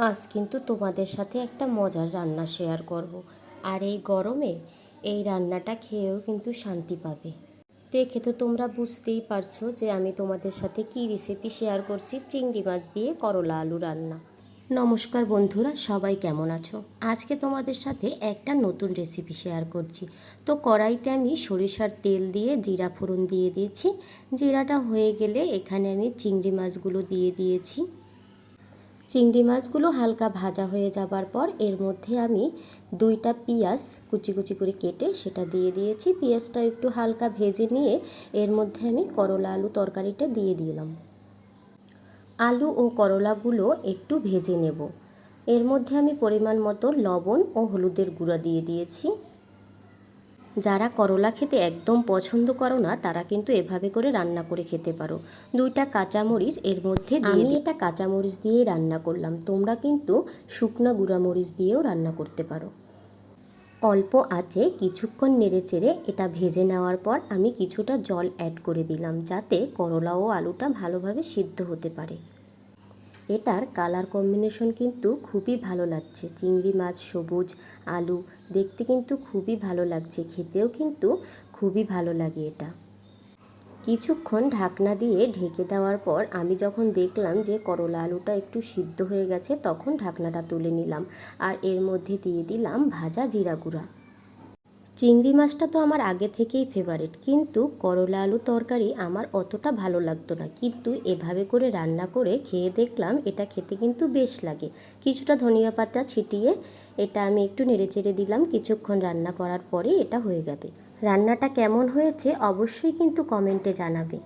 আজ কিন্তু তোমাদের সাথে একটা মজার রান্না শেয়ার করব। আর এই গরমে এই রান্নাটা খেয়েও কিন্তু শান্তি পাবে। দেখে তো তোমরা বুঝতেই পারছো যে আমি তোমাদের সাথে কি রেসিপি শেয়ার করছি। চিংড়ি মাছ দিয়ে করলা আলু রান্না। নমস্কার বন্ধুরা, সবাই কেমন আছো? আজকে তোমাদের সাথে একটা নতুন রেসিপি শেয়ার করছি। তো কড়াইতে আমি সরিষার তেল দিয়ে জিরা ফোড়ন দিয়ে দিয়েছি। জিরাটা হয়ে গেলে এখানে আমি চিংড়ি মাছগুলো দিয়ে দিয়েছি। চিংড়ি মাছগুলো হালকা ভাজা হয়ে যাবার পর এর মধ্যে আমি 2টা পেঁয়াজ কুচি কুচি করে কেটে সেটা দিয়ে দিয়েছি। পেঁয়াজটা একটু হালকা ভেজে নিয়ে এর মধ্যে আমি করলা আলু তরকারিটা দিয়ে দিলাম। আলু ও করলাগুলো একটু ভেজে নেব। এর মধ্যে আমি পরিমাণ মতো লবণ ও হলুদের গুঁড়া দিয়ে দিয়েছি। যারা করলা খেতে একদম পছন্দ করো না তারা কিন্তু এভাবে করে রান্না করে খেতে পারো। 2টা কাঁচামরিচ এর মধ্যে দিয়ে আমি এটা কাঁচামরিচ দিয়ে রান্না করলাম, তোমরা কিন্তু শুকনো গুঁড়ামরিচ দিয়েও রান্না করতে পারো। অল্প আঁচে কিছুক্ষণ নেড়েচেড়ে এটা ভেজে নেওয়ার পর আমি কিছুটা জল অ্যাড করে দিলাম, যাতে করলা ও আলুটা ভালোভাবে সিদ্ধ হতে পারে। এটার কালার কম্বিনেশন কিন্তু খুবই ভালো লাগছে। চিংড়ি মাছ সবুজ, আলু দেখতে কিন্তু খুবই ভালো লাগছে, খেতেও কিন্তু খুবই ভালো লাগে এটা। কিছুক্ষণ ঢাকনা দিয়ে ঢেকে দেওয়ার পর আমি যখন দেখলাম যে করলা আলুটা একটু সিদ্ধ হয়ে গেছে, তখন ঢাকনাটা তুলে নিলাম আর এর মধ্যে দিয়ে দিলাম ভাজা জিরা গুঁড়া। চিংড়ি মাছটা তো আমার আগে থেকেই ফেভারিট, কিন্তু করলা আলু তরকারি আমার অতটা ভালো লাগতো না, কিন্তু এভাবে করে রান্না করে খেয়ে দেখলাম এটা খেতে কিন্তু বেশ লাগে। কিছুটা ধনিয়া পাতা ছিটিয়ে এটা আমি একটু নেড়েচেড়ে দিলাম। কিছুক্ষণ রান্না করার পরে এটা হয়ে যাবে। রান্নাটা কেমন হয়েছে অবশ্যই কিন্তু কমেন্টে জানাবে।